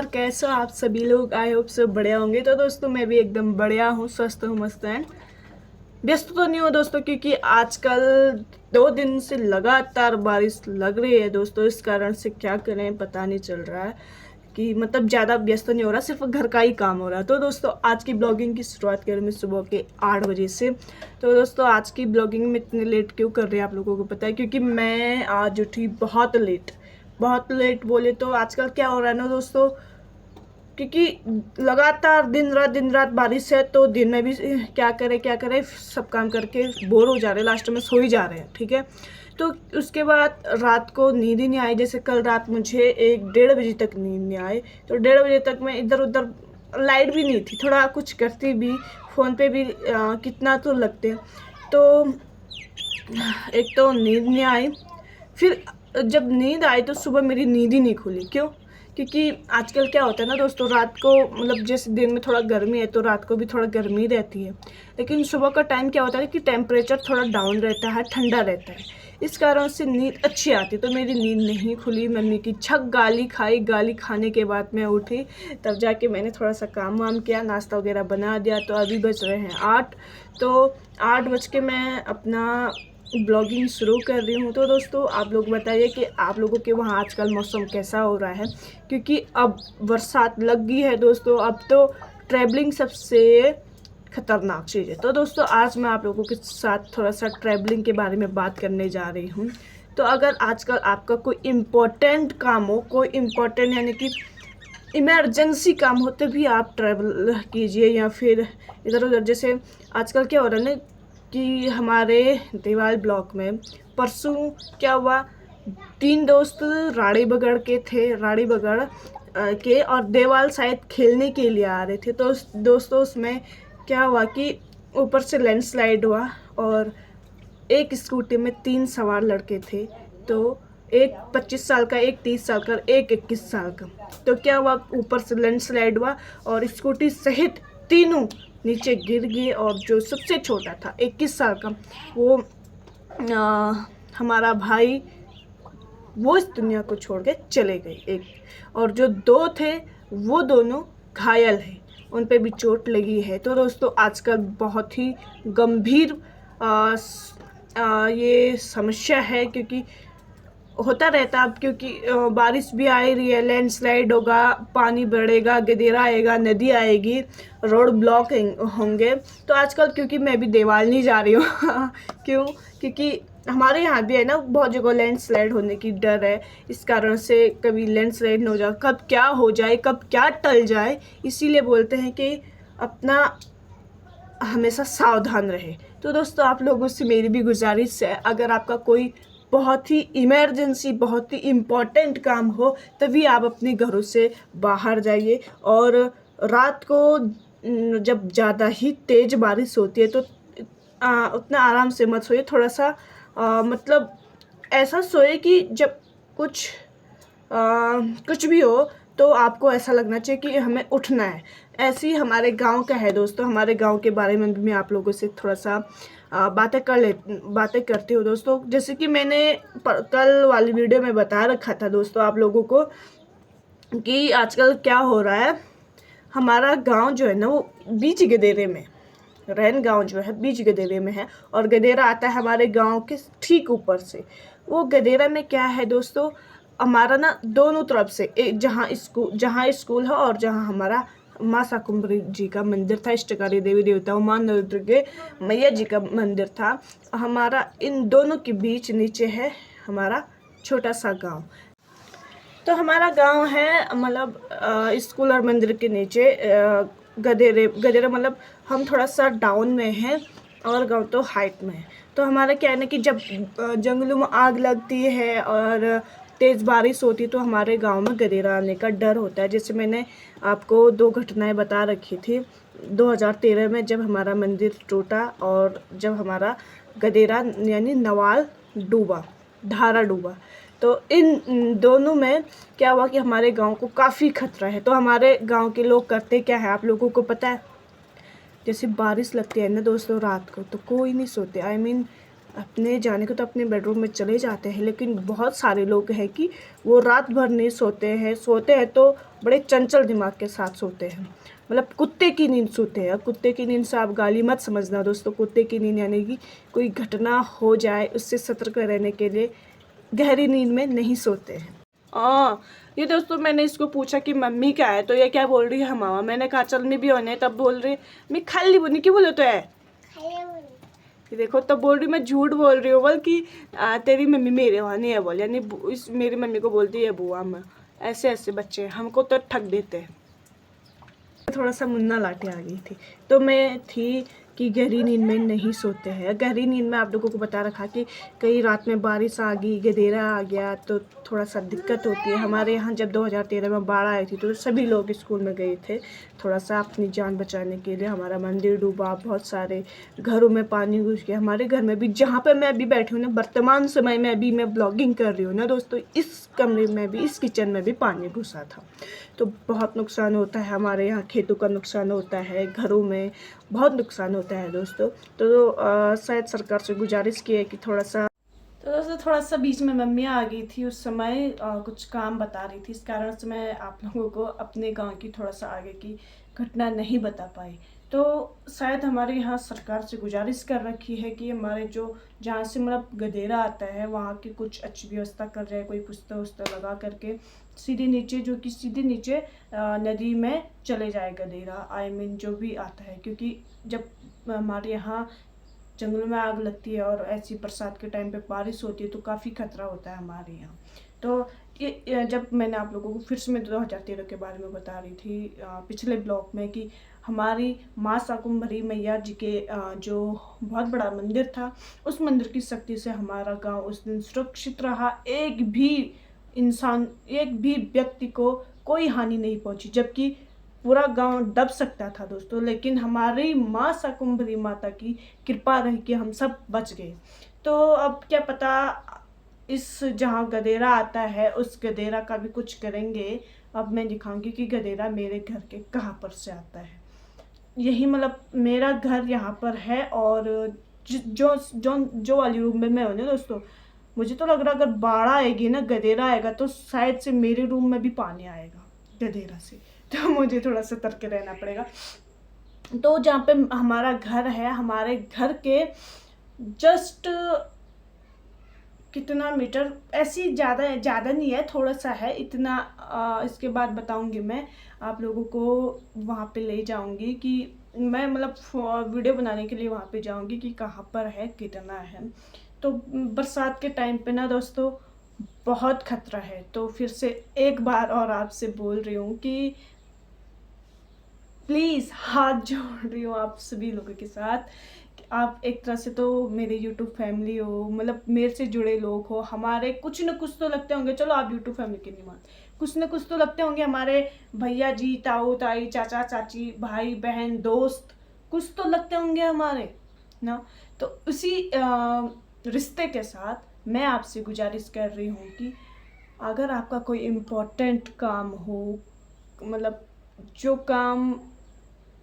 नमस्कार, कैसे हो आप सभी लोग। आई होप सब बढ़िया होंगे। तो दोस्तों मैं भी एकदम बढ़िया हूँ, स्वस्थ हूँ, मस्त एंड व्यस्त तो नहीं हूँ दोस्तों, क्योंकि आजकल 2 दिन से लगातार बारिश लग रही है दोस्तों। इस कारण से क्या करें पता नहीं चल रहा है कि मतलब ज़्यादा व्यस्त तो नहीं हो रहा, सिर्फ घर का ही काम हो रहा है। तो दोस्तों आज की ब्लॉगिंग की शुरुआत करें मैं सुबह के 8 बजे से। तो दोस्तों आज की ब्लॉगिंग में इतने लेट क्यों कर रहे हैं आप लोगों को पता है, क्योंकि मैं आज उठी बहुत लेट। बहुत लेट बोले तो आजकल क्या हो रहा है ना दोस्तों, क्योंकि लगातार दिन रात बारिश है, तो दिन में भी क्या करें सब काम करके बोर हो जा रहे हैं, लास्ट में सो ही जा रहे हैं। ठीक है, तो उसके बाद रात को नींद ही नहीं आई। जैसे कल रात मुझे 1-1:30 बजे तक नींद नहीं आई, तो 1:30 बजे तक मैं इधर उधर, लाइट भी नहीं थी, थोड़ा कुछ करती भी फ़ोन पे भी कितना तो लगते। तो एक तो नींद नहीं आई, फिर जब नींद आई तो सुबह मेरी नींद ही नहीं खुली। क्यों? क्योंकि आजकल क्या होता है ना दोस्तों, रात को मतलब जैसे दिन में थोड़ा गर्मी है तो रात को भी थोड़ा गर्मी रहती है, लेकिन सुबह का टाइम क्या होता है कि टेम्परेचर थोड़ा डाउन रहता है, ठंडा रहता है। इस कारण से नींद अच्छी आती, तो मेरी नींद नहीं खुली। मम्मी की छक गाली खाई, गाली खाने के बाद मैं उठी, तब जाके मैंने थोड़ा सा काम वाम किया, नाश्ता वगैरह बना दिया। तो अभी बज रहे हैं 8, तो 8 बज के मैं अपना ब्लॉगिंग शुरू कर रही हूँ। तो दोस्तों आप लोग बताइए कि आप लोगों के वहाँ आजकल मौसम कैसा हो रहा है, क्योंकि अब बरसात लग गई है दोस्तों। अब तो ट्रैवलिंग सबसे खतरनाक चीज़ है। तो दोस्तों आज मैं आप लोगों के साथ थोड़ा सा ट्रैवलिंग के बारे में बात करने जा रही हूँ। तो अगर आजकल आपका कोई इम्पोर्टेंट काम हो, कोई इम्पोर्टेंट यानी कि इमरजेंसी काम हो, तभी आप ट्रैवल कीजिए, या फिर इधर उधर। जैसे आजकल क्या हो रहा है ना कि हमारे देवाल ब्लॉक में परसों क्या हुआ, 3 दोस्त राड़ी बगड़ के थे, राड़ी बगड़ के, और देवाल शायद खेलने के लिए आ रहे थे। तो दोस्तों उसमें क्या हुआ कि ऊपर से लैंडस्लाइड हुआ, और एक स्कूटी में 3 सवार लड़के थे। तो एक 25 साल का, एक 30 साल का, एक 21 साल का। तो क्या हुआ, ऊपर से लैंडस्लाइड हुआ और स्कूटी सहित तीनों नीचे गिर गए। और जो सबसे छोटा था 21 साल का, वो हमारा भाई, वो इस दुनिया को छोड़ के चले गए एक। और जो 2 थे वो दोनों घायल हैं, उन पे भी चोट लगी है। तो दोस्तों आजकल बहुत ही गंभीर ये समस्या है, क्योंकि होता रहता अब, क्योंकि बारिश भी आ ही रही है, लैंडस्लाइड होगा, पानी बढ़ेगा, गदेरा आएगा, नदी आएगी, रोड ब्लॉक होंगे। तो आजकल क्योंकि मैं भी देवाल नहीं जा रही हूँ क्यों? क्योंकि हमारे यहाँ भी है ना बहुत जगह लैंडस्लाइड होने की डर है। इस कारण से कभी लैंडस्लाइड न हो जाए, कब क्या हो जाए, कब क्या टल जाए, इसीलिए बोलते हैं कि अपना हमेशा सावधान रहे। तो दोस्तों आप लोगों से मेरी भी गुजारिश है, अगर आपका कोई बहुत ही इमरजेंसी, बहुत ही इम्पोर्टेंट काम हो, तभी आप अपने घरों से बाहर जाइए। और रात को जब ज़्यादा ही तेज़ बारिश होती है तो उतना आराम से मत सोइए, थोड़ा सा मतलब ऐसा सोए कि जब कुछ भी हो तो आपको ऐसा लगना चाहिए कि हमें उठना है। ऐसे ही हमारे गांव का है दोस्तों, हमारे गांव के बारे में भी मैं आप लोगों से थोड़ा सा बातें करती हूँ दोस्तों। जैसे कि मैंने कल वाली वीडियो में बता रखा था दोस्तों आप लोगों को कि आजकल क्या हो रहा है। हमारा गांव जो है ना वो बीच गदेरे में, रैन गांव जो है बीच गदेरे में है, और गदेरा आता है हमारे गांव के ठीक ऊपर से। वो गदेरा में क्या है दोस्तों, हमारा ना दोनों तरफ से एक जहाँ स्कूल है और जहाँ हमारा माँ शाकुंभरी जी का मंदिर था, इष्टकारी देवी देवता माँ नवदुर्गा के मैया जी का मंदिर था, हमारा इन दोनों के बीच नीचे है हमारा छोटा सा गांव। तो हमारा गांव है मतलब स्कूल और मंदिर के नीचे गदेरे मतलब हम थोड़ा सा डाउन में हैं और गांव तो हाइट में है। तो हमारा क्या है ना कि जब जंगलों में आग लगती है और तेज़ बारिश होती है तो हमारे गांव में गदेरा आने का डर होता है। जैसे मैंने आपको 2 घटनाएं बता रखी थी, 2013 में जब हमारा मंदिर टूटा और जब हमारा गदेरा यानी नवाल डूबा, धारा डूबा। तो इन दोनों में क्या हुआ कि हमारे गांव को काफ़ी खतरा है। तो हमारे गांव के लोग करते क्या है आप लोगों को पता है, जैसे बारिश लगती है ना दोस्तों रात को, तो कोई नहीं सोते। अपने जाने को तो अपने बेडरूम में चले जाते हैं, लेकिन बहुत सारे लोग हैं कि वो रात भर नहीं सोते हैं तो बड़े चंचल दिमाग के साथ सोते हैं, मतलब कुत्ते की नींद सोते हैं। कुत्ते की नींद से आप गाली मत समझना दोस्तों, कुत्ते की नींद यानी कि कोई घटना हो जाए उससे सतर्क रहने के लिए गहरी नींद में नहीं सोते हैं। ये दोस्तों मैंने इसको पूछा कि मम्मी क्या है, तो ये क्या बोल रही है मामा। मैंने कहा चल मैं भी होने, तब बोल रही मैं खाली बोलनी क्यों बोले तो है ये देखो, तब बोल रही मैं झूठ बोल रही हूँ, बोल कि तेरी मम्मी मेरे वहाँ नहीं है, बोल यानी इस मेरी मम्मी को बोलती है बुआ। में ऐसे ऐसे बच्चे हमको तो ठग देते हैं। थोड़ा सा मुन्ना लाटे आ गई थी, तो मैं थी कि गहरी नींद में नहीं सोते हैं। गहरी नींद में आप लोगों को बता रखा कि कई रात में बारिश आ गई, गधेरा आ गया तो थोड़ा सा दिक्कत होती है। हमारे यहाँ जब 2013 में बाढ़ आई थी तो सभी लोग स्कूल में गए थे थोड़ा सा अपनी जान बचाने के लिए। हमारा मंदिर डूबा, बहुत सारे घरों में पानी घुस गया। हमारे घर में भी, जहाँ पर मैं अभी बैठी हूँ ना, वर्तमान समय में अभी मैं ब्लॉगिंग कर रही हूँ ना दोस्तों, इस कमरे में भी, इस किचन में भी पानी घुसा था। तो बहुत नुकसान होता है हमारे यहाँ, खेतों का नुकसान होता है, घरों में बहुत नुकसान होता है दोस्तों। तो शायद सरकार से गुजारिश की है कि थोड़ा सा बीच में मम्मी आ गई थी उस समय, कुछ काम बता रही थी, इस कारण से मैं आप लोगों को अपने गांव की थोड़ा सा आगे की घटना नहीं बता पाई। तो शायद हमारे यहाँ सरकार से गुजारिश कर रखी है कि हमारे जो जहाँ से मतलब गधेरा आता है वहाँ की कुछ अच्छी व्यवस्था कर रहे हैं, कोई पुस्ता उस्ता लगा करके सीधे नीचे, जो कि सीधे नीचे नदी में चले जाए गधेरा, आई मीन जो भी आता है। क्योंकि जब हमारे यहाँ जंगलों में आग लगती है और ऐसी बरसात के टाइम पे बारिश होती है तो काफ़ी खतरा होता है हमारे यहाँ। तो ये जब मैंने आप लोगों को फिर से मैं 2013 के बारे में बता रही थी पिछले ब्लॉग में कि हमारी माँ शाकुंभरी मैया जी के जो बहुत बड़ा मंदिर था, उस मंदिर की शक्ति से हमारा गांव उस दिन सुरक्षित रहा। एक भी इंसान, एक भी व्यक्ति को कोई हानि नहीं पहुंची, जबकि पूरा गांव डूब सकता था दोस्तों, लेकिन हमारी माँ शाकुंभरी माता की कृपा रही कि हम सब बच गए। तो अब क्या पता इस जहाँ गधेरा आता है उस गधेरा का भी कुछ करेंगे। अब मैं दिखाऊंगी कि गधेरा मेरे घर के कहाँ पर से आता है। यही मतलब मेरा घर यहाँ पर है, और जो जो जो वाली रूम में मैं हूँ ना दोस्तों, मुझे तो लग रहा अगर बाढ़ आएगी ना, गधेरा आएगा तो शायद से मेरे रूम में भी पानी आएगा गधेरा से, तो मुझे थोड़ा सतर्क रहना पड़ेगा। तो जहाँ पे हमारा घर है, हमारे घर के जस्ट कितना मीटर, ऐसी ज़्यादा नहीं है, थोड़ा सा है इतना। इसके बाद बताऊंगी मैं आप लोगों को, वहाँ पे ले जाऊंगी कि मैं मतलब वीडियो बनाने के लिए वहाँ पे जाऊंगी कि कहाँ पर है, कितना है। तो बरसात के टाइम पे ना दोस्तों बहुत खतरा है। तो फिर से एक बार और आपसे बोल रही हूँ कि प्लीज़ हाथ जोड़ रही हूँ आप सभी लोगों के साथ, आप एक तरह से तो मेरे YouTube फैमिली हो, मतलब मेरे से जुड़े लोग हो, हमारे कुछ न कुछ तो लगते होंगे। चलो आप YouTube फैमिली के नहीं मानते, कुछ न कुछ तो लगते होंगे हमारे भैया जी, ताऊ ताई, चाचा चाची, भाई बहन, दोस्त, कुछ तो लगते होंगे हमारे ना। तो उसी रिश्ते के साथ मैं आपसे गुजारिश कर रही हूँ कि अगर आपका कोई इम्पोर्टेंट काम हो, मतलब जो काम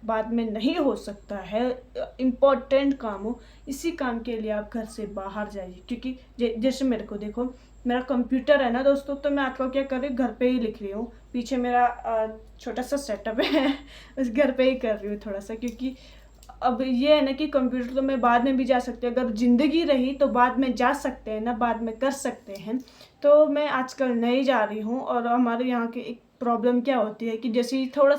बाद में नहीं हो सकता है, इम्पोर्टेंट काम हो, इसी काम के लिए आप घर से बाहर जाइए। क्योंकि जैसे मेरे को देखो, मेरा कंप्यूटर है ना दोस्तों, तो मैं आजकल क्या कर रही हूँ, घर पे ही लिख रही हूँ। पीछे मेरा छोटा सा सेटअप है उस घर पे ही कर रही हूँ थोड़ा सा, क्योंकि अब ये है ना कि कंप्यूटर तो मैं बाद में भी जा सकती हूँ, अगर ज़िंदगी रही तो बाद में जा सकते हैं ना, बाद में कर सकते हैं। तो मैं आजकल नहीं जा रही हूँ। और हमारे यहाँ की एक प्रॉब्लम क्या होती है कि जैसे ही थोड़ा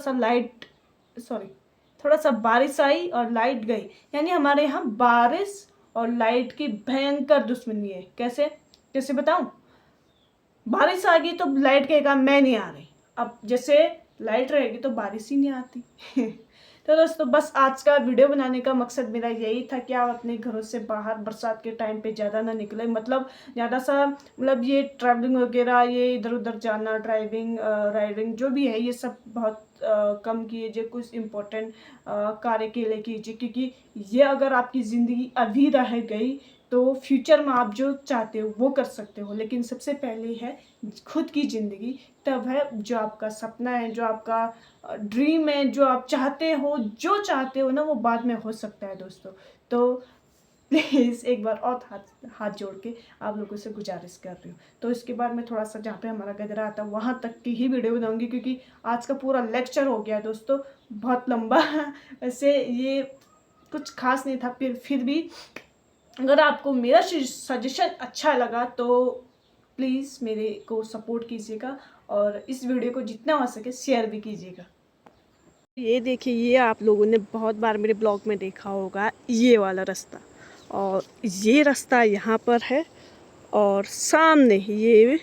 सा बारिश आई और लाइट गई, यानी हमारे यहाँ बारिश और लाइट की भयंकर दुश्मनी है। कैसे कैसे बताऊं, बारिश आ गई तो लाइट कहेगा मैं नहीं आ रही, अब जैसे लाइट रहेगी तो बारिश ही नहीं आती तो दोस्तों बस आज का वीडियो बनाने का मकसद मेरा यही था कि आप अपने घरों से बाहर बरसात के टाइम पे ज़्यादा ना निकले, मतलब ज़्यादा सा, मतलब ये ट्रैवलिंग वगैरह, ये इधर उधर जाना, ड्राइविंग राइडिंग जो भी है, ये सब बहुत कम कीजिए। कुछ इम्पोर्टेंट कार्य के लिए कीजिए, क्योंकि ये अगर आपकी ज़िंदगी अभी रह गई तो फ्यूचर में आप जो चाहते हो वो कर सकते हो, लेकिन सबसे पहले है खुद की ज़िंदगी, तब है जो आपका सपना है, जो आपका ड्रीम है, जो आप चाहते हो, जो चाहते हो ना, वो बाद में हो सकता है दोस्तों। तो प्लीज़ एक बार और हाथ जोड़ के आप लोगों से गुजारिश कर रही हूँ। तो इसके बाद मैं थोड़ा सा जहाँ पे हमारा गजरा आता है वहाँ तक की ही वीडियो बनाऊँगी, क्योंकि आज का पूरा लेक्चर हो गया दोस्तों बहुत लंबा। वैसे ये कुछ खास नहीं था, फिर भी अगर आपको मेरा सजेशन अच्छा लगा तो प्लीज़ मेरे को सपोर्ट कीजिएगा और इस वीडियो को जितना हो सके शेयर भी कीजिएगा। ये देखिए, ये आप लोगों ने बहुत बार मेरे ब्लॉग में देखा होगा, ये वाला रास्ता, और ये रास्ता यहाँ पर है और सामने ये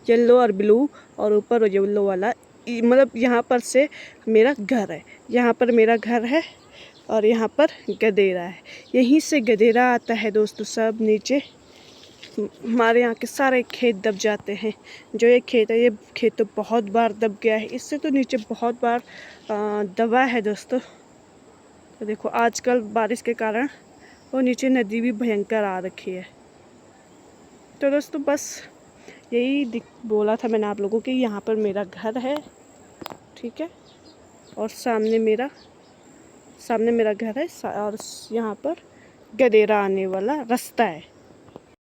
येलो और ब्लू और ऊपर येलो वाला, मतलब यहाँ पर से मेरा घर है, यहाँ पर मेरा घर है और यहाँ पर गदेरा है। यहीं से गदेरा आता है दोस्तों। सब नीचे हमारे यहाँ के सारे खेत दब जाते हैं। जो ये खेत है, ये खेत तो बहुत बार दब गया है, इससे तो नीचे बहुत बार दबा है दोस्तों। तो देखो आजकल बारिश के कारण वो नीचे नदी भी भयंकर आ रखी है। तो दोस्तों बस यही बोला था मैंने आप लोगों को कि यहाँ पर मेरा घर है, ठीक है, और सामने मेरा घर है और यहाँ पर गदेरा आने वाला रास्ता है।